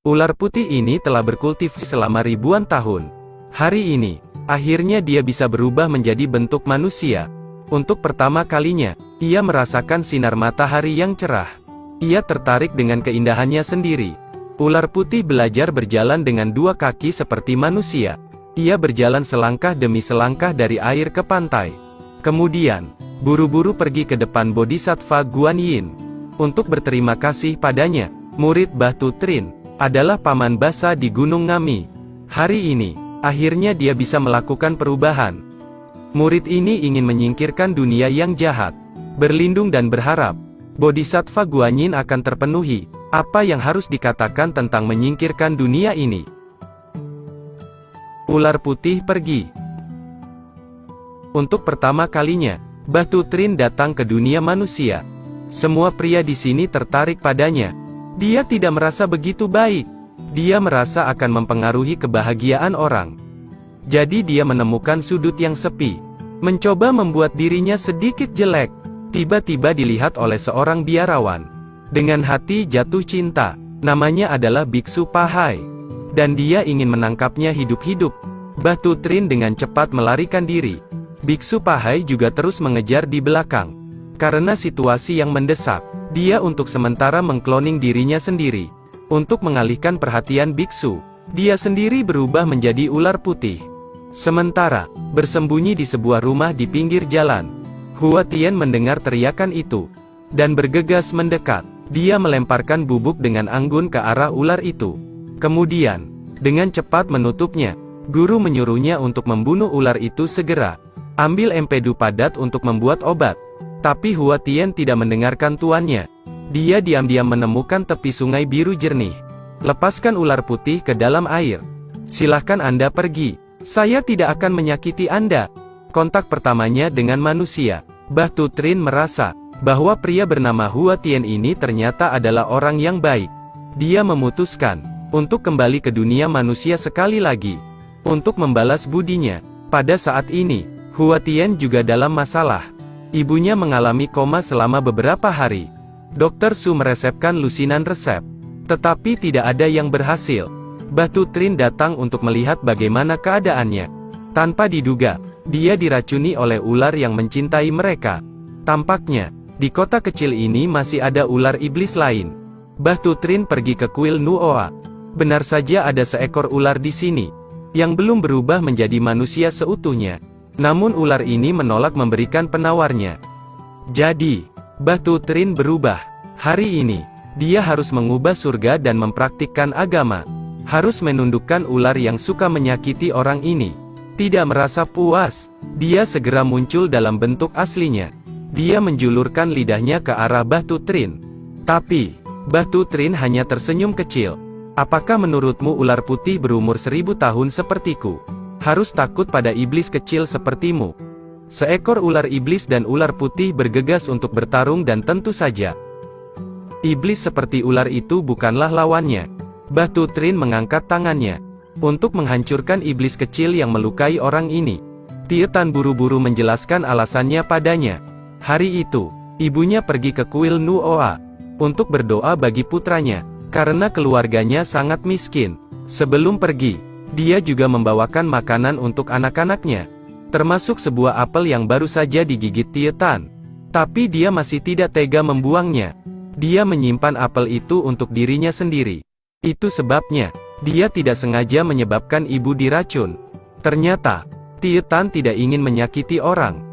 Ular putih ini telah berkultivasi selama ribuan tahun. Hari ini, akhirnya dia bisa berubah menjadi bentuk manusia. Untuk pertama kalinya, ia merasakan sinar matahari yang cerah. Ia tertarik dengan keindahannya sendiri. Ular putih belajar berjalan dengan dua kaki seperti manusia. Ia berjalan selangkah demi selangkah dari air ke pantai. Kemudian, buru-buru pergi ke depan Bodhisattva Guanyin. Untuk berterima kasih padanya, murid Batu Trin adalah paman basa di Gunung Ngami. Hari ini, akhirnya dia bisa melakukan perubahan. Murid ini ingin menyingkirkan dunia yang jahat, berlindung dan berharap Bodhisattva Guanyin akan terpenuhi. Apa yang harus dikatakan tentang menyingkirkan dunia ini? Ular putih pergi. Untuk pertama kalinya, Batu Trin datang ke dunia manusia. Semua pria di sini tertarik padanya. Dia tidak merasa begitu baik. Dia merasa akan mempengaruhi kebahagiaan orang. Jadi dia menemukan sudut yang sepi, mencoba membuat dirinya sedikit jelek. Tiba-tiba dilihat oleh seorang biarawan. Dengan hati jatuh cinta, namanya adalah Biksu Pahai. Dan dia ingin menangkapnya hidup-hidup. Batu Trin dengan cepat melarikan diri. Biksu Pahai juga terus mengejar di belakang. Karena situasi yang mendesak, dia untuk sementara mengkloning dirinya sendiri. Untuk mengalihkan perhatian biksu, dia sendiri berubah menjadi ular putih. Sementara, bersembunyi di sebuah rumah di pinggir jalan, Hua Tian mendengar teriakan itu, dan bergegas mendekat. Dia melemparkan bubuk dengan anggun ke arah ular itu. Kemudian, dengan cepat menutupnya. Guru menyuruhnya untuk membunuh ular itu segera. Ambil empedu padat untuk membuat obat. Tapi Hua Tian tidak mendengarkan tuannya. Dia diam-diam menemukan tepi sungai biru jernih. Lepaskan ular putih ke dalam air. Silahkan Anda pergi. Saya tidak akan menyakiti Anda. Kontak pertamanya dengan manusia. Batu Trin merasa bahwa pria bernama Hua Tian ini ternyata adalah orang yang baik. Dia memutuskan untuk kembali ke dunia manusia sekali lagi, untuk membalas budinya. Pada saat ini, Hua Tian juga dalam masalah. Ibunya mengalami koma selama beberapa hari. Dokter Su meresepkan lusinan resep, tetapi tidak ada yang berhasil. Batu Trin datang untuk melihat bagaimana keadaannya. Tanpa diduga, dia diracuni oleh ular yang mencintai mereka. Tampaknya, di kota kecil ini masih ada ular iblis lain. Batu Trin pergi ke kuil Nuoa. Benar saja ada seekor ular di sini, yang belum berubah menjadi manusia seutuhnya. Namun ular ini menolak memberikan penawarnya. Jadi, Batu Trin berubah. Hari ini, dia harus mengubah surga dan mempraktikkan agama. Harus menundukkan ular yang suka menyakiti orang ini. Tidak merasa puas, dia segera muncul dalam bentuk aslinya. Dia menjulurkan lidahnya ke arah Batu Trin. Tapi, Batu Trin hanya tersenyum kecil. Apakah menurutmu ular putih berumur 1000 tahun sepertiku harus takut pada iblis kecil sepertimu? Seekor ular iblis dan ular putih bergegas untuk bertarung dan tentu saja, iblis seperti ular itu bukanlah lawannya. Batu Trin mengangkat tangannya untuk menghancurkan iblis kecil yang melukai orang ini. Tietan buru-buru menjelaskan alasannya padanya. Hari itu, ibunya pergi ke kuil Nuoa untuk berdoa bagi putranya, karena keluarganya sangat miskin. Sebelum pergi, dia juga membawakan makanan untuk anak-anaknya, termasuk sebuah apel yang baru saja digigit Tietan. Tapi dia masih tidak tega membuangnya. Dia menyimpan apel itu untuk dirinya sendiri. Itu sebabnya, dia tidak sengaja menyebabkan ibu diracun. Ternyata, Tietan tidak ingin menyakiti orang.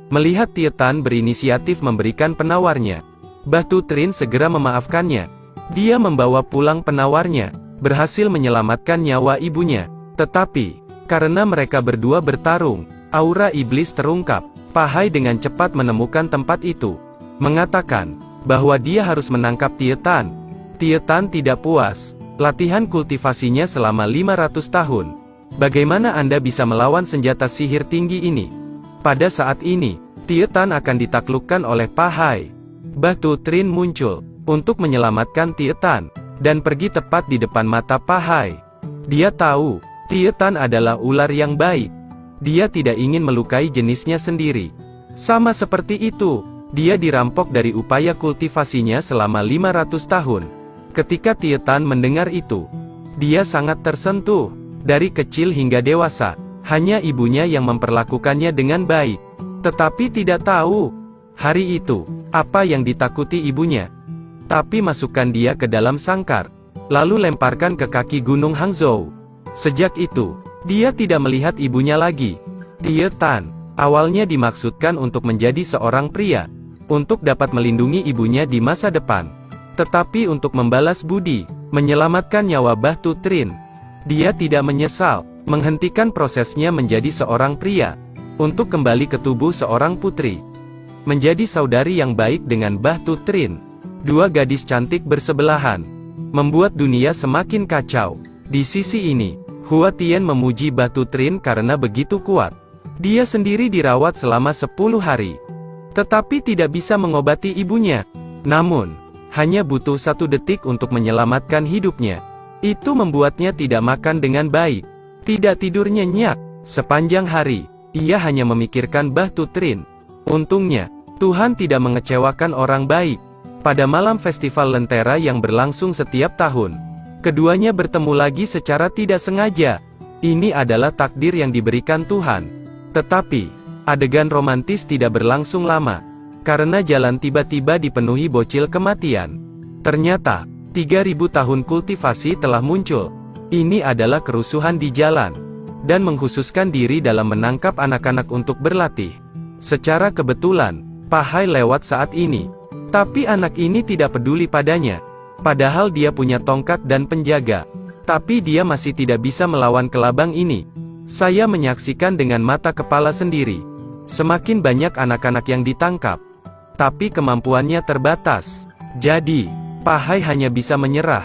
Melihat Tietan berinisiatif memberikan penawarnya, Batu Trin segera memaafkannya. Dia membawa pulang penawarnya, berhasil menyelamatkan nyawa ibunya. Tetapi, karena mereka berdua bertarung, aura iblis terungkap. Pahai dengan cepat menemukan tempat itu, mengatakan bahwa dia harus menangkap Tietan. Tietan tidak puas. Latihan kultivasinya selama 500 tahun. Bagaimana Anda bisa melawan senjata sihir tinggi ini? Pada saat ini, Tietan akan ditaklukkan oleh Pahai. Batu Trin muncul untuk menyelamatkan Tietan, dan pergi tepat di depan mata Pahai. Dia tahu, Tietan adalah ular yang baik. Dia tidak ingin melukai jenisnya sendiri. Sama seperti itu, dia dirampok dari upaya kultivasinya selama 500 tahun. Ketika Tietan mendengar itu, dia sangat tersentuh. Dari kecil hingga dewasa, hanya ibunya yang memperlakukannya dengan baik. Tetapi tidak tahu, hari itu, apa yang ditakuti ibunya. Tapi masukkan dia ke dalam sangkar, lalu lemparkan ke kaki gunung Hangzhou. Sejak itu, dia tidak melihat ibunya lagi. Tietan, awalnya dimaksudkan untuk menjadi seorang pria, untuk dapat melindungi ibunya di masa depan. Tetapi untuk membalas budi, menyelamatkan nyawa Batu Trin, dia tidak menyesal, menghentikan prosesnya menjadi seorang pria, untuk kembali ke tubuh seorang putri. Menjadi saudari yang baik dengan Batu Trin. Dua gadis cantik bersebelahan, membuat dunia semakin kacau. Di sisi ini, Hua Tian memuji Batu Trin karena begitu kuat. Dia sendiri dirawat selama 10 hari. Tetapi tidak bisa mengobati ibunya. Namun, hanya butuh 1 detik untuk menyelamatkan hidupnya. Itu membuatnya tidak makan dengan baik. Tidak tidur nyenyak. Sepanjang hari, ia hanya memikirkan Batu Trin. Untungnya, Tuhan tidak mengecewakan orang baik. Pada malam festival Lentera yang berlangsung setiap tahun, keduanya bertemu lagi secara tidak sengaja. Ini adalah takdir yang diberikan Tuhan. Tetapi, adegan romantis tidak berlangsung lama. Karena jalan tiba-tiba dipenuhi bocil kematian. Ternyata, 3000 tahun kultivasi telah muncul. Ini adalah kerusuhan di jalan, dan mengkhususkan diri dalam menangkap anak-anak untuk berlatih. Secara kebetulan, Pahai lewat saat ini. Tapi anak ini tidak peduli padanya. Padahal dia punya tongkat dan penjaga. Tapi dia masih tidak bisa melawan kelabang ini. Saya menyaksikan dengan mata kepala sendiri. Semakin banyak anak-anak yang ditangkap, tapi kemampuannya terbatas. Jadi, Pahai hanya bisa menyerah.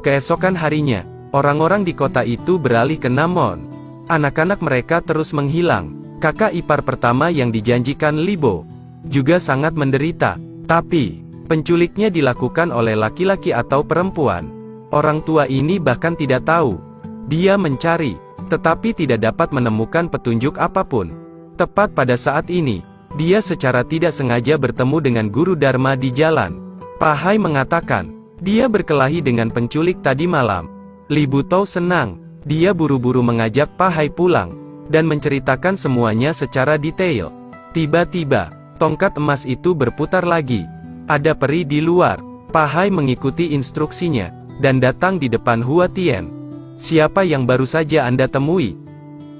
Keesokan harinya, orang-orang di kota itu beralih ke Namon. Anak-anak mereka terus menghilang. Kakak ipar pertama yang dijanjikan Libo juga sangat menderita. Tapi, penculiknya dilakukan oleh laki-laki atau perempuan. Orang tua ini bahkan tidak tahu. Dia mencari, tetapi tidak dapat menemukan petunjuk apapun. Tepat pada saat ini, dia secara tidak sengaja bertemu dengan guru Dharma di jalan. Pahai mengatakan, dia berkelahi dengan penculik tadi malam. Li Butou senang. Dia buru-buru mengajak Pahai pulang, dan menceritakan semuanya secara detail. Tiba-tiba, tongkat emas itu berputar lagi. Ada peri di luar. Pahai mengikuti instruksinya, dan datang di depan Hua Tian. Siapa yang baru saja Anda temui?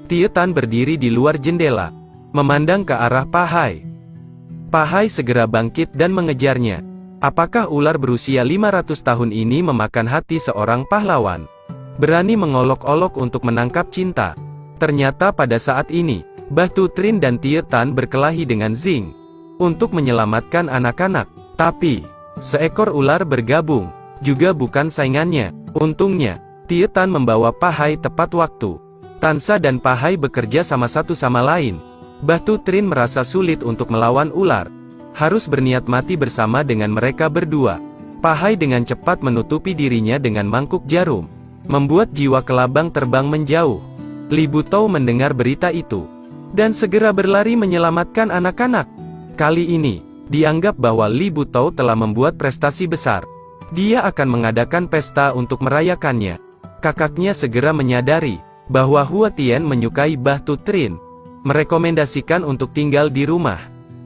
Tietan berdiri di luar jendela, memandang ke arah Pahai. Pahai segera bangkit dan mengejarnya. Apakah ular berusia 500 tahun ini memakan hati seorang pahlawan? Berani mengolok-olok untuk menangkap cinta. Ternyata pada saat ini, Batu Trin dan Tietan berkelahi dengan Zing untuk menyelamatkan anak-anak. Tapi, seekor ular bergabung, juga bukan saingannya. Untungnya, Tietan membawa Pahai tepat waktu. Tansa dan Pahai bekerja sama satu sama lain. Batu Trin merasa sulit untuk melawan ular. Harus berniat mati bersama dengan mereka berdua. Pahai dengan cepat menutupi dirinya dengan mangkuk jarum, membuat jiwa kelabang terbang menjauh. Li Butou mendengar berita itu, dan segera berlari menyelamatkan anak-anak. Kali ini, dianggap bahwa Li Butou telah membuat prestasi besar. Dia akan mengadakan pesta untuk merayakannya. Kakaknya segera menyadari bahwa Hua Tian menyukai Batu Trin, merekomendasikan untuk tinggal di rumah.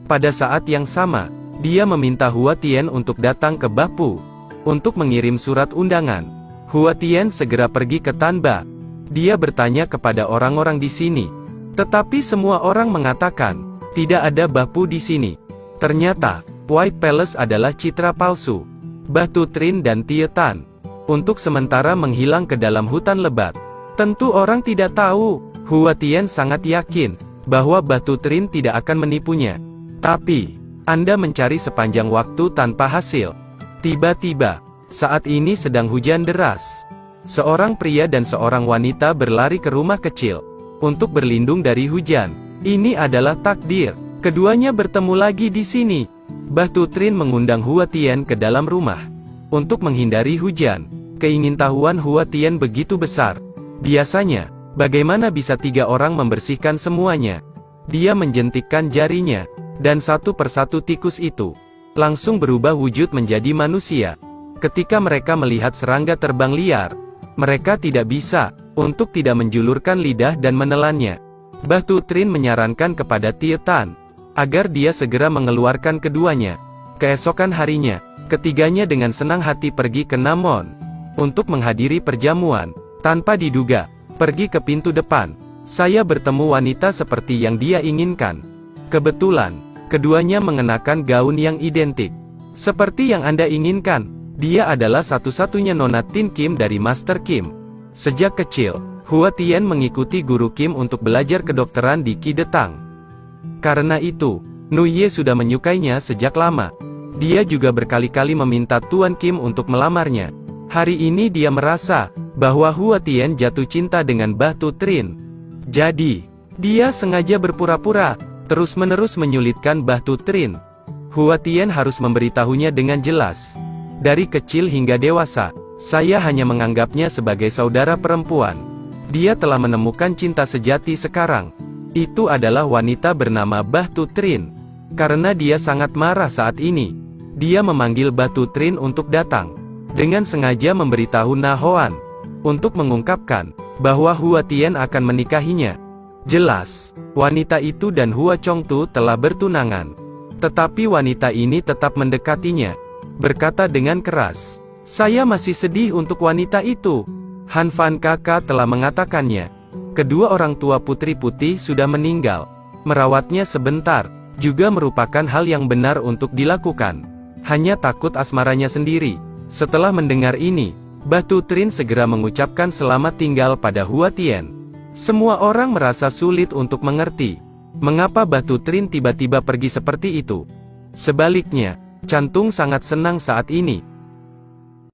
Pada saat yang sama, dia meminta Hua Tian untuk datang ke Bapu untuk mengirim surat undangan. Hua Tian segera pergi ke Tanba. Dia bertanya kepada orang-orang di sini, tetapi semua orang mengatakan tidak ada Bapu di sini. Ternyata, White Palace adalah citra palsu. Batu Trin dan Tietan untuk sementara menghilang ke dalam hutan lebat. Tentu orang tidak tahu. Hua Tian sangat yakin bahwa Batu Trin tidak akan menipunya. Tapi, Anda mencari sepanjang waktu tanpa hasil. Tiba-tiba, saat ini sedang hujan deras. Seorang pria dan seorang wanita berlari ke rumah kecil untuk berlindung dari hujan. Ini adalah takdir. Keduanya bertemu lagi di sini. Batu Trin mengundang Hua Tian ke dalam rumah untuk menghindari hujan. Keingintahuan Hua Tian begitu besar. Biasanya, bagaimana bisa 3 orang membersihkan semuanya? Dia menjentikkan jarinya, dan satu persatu tikus itu langsung berubah wujud menjadi manusia. Ketika mereka melihat serangga terbang liar, mereka tidak bisa untuk tidak menjulurkan lidah dan menelannya. Mbah Tutrin menyarankan kepada Tie Tan agar dia segera mengeluarkan keduanya. Keesokan harinya, ketiganya dengan senang hati pergi ke Namon untuk menghadiri perjamuan. Tanpa diduga, pergi ke pintu depan, saya bertemu wanita seperti yang dia inginkan. Kebetulan, keduanya mengenakan gaun yang identik. Seperti yang Anda inginkan, dia adalah satu-satunya nona Tin Kim dari Master Kim. Sejak kecil, Hua Tian mengikuti guru Kim untuk belajar kedokteran di Kidetang. Karena itu, Nuye sudah menyukainya sejak lama. Dia juga berkali-kali meminta Tuan Kim untuk melamarnya. Hari ini dia merasa bahwa Hua Tian jatuh cinta dengan Mbah Tutrin. Jadi, dia sengaja berpura-pura, terus-menerus menyulitkan Mbah Tutrin. Hua Tian harus memberitahunya dengan jelas. Dari kecil hingga dewasa, saya hanya menganggapnya sebagai saudara perempuan. Dia telah menemukan cinta sejati sekarang. Itu adalah wanita bernama Mbah Tutrin. Karena dia sangat marah saat ini, dia memanggil Mbah Tutrin untuk datang. Dengan sengaja memberitahu Na Hoan untuk mengungkapkan bahwa Hua Tian akan menikahinya. Jelas, wanita itu dan Hua Chongtu telah bertunangan. Tetapi wanita ini tetap mendekatinya, berkata dengan keras, "Saya masih sedih untuk wanita itu. Han Fan kakak telah mengatakannya. Kedua orang tua Putri Putih sudah meninggal. Merawatnya sebentar juga merupakan hal yang benar untuk dilakukan. Hanya takut asmaranya sendiri." Setelah mendengar ini, Mbah Tutrin segera mengucapkan selamat tinggal pada Hua Tian. Semua orang merasa sulit untuk mengerti mengapa Mbah Tutrin tiba-tiba pergi seperti itu. Sebaliknya, Chantung sangat senang saat ini.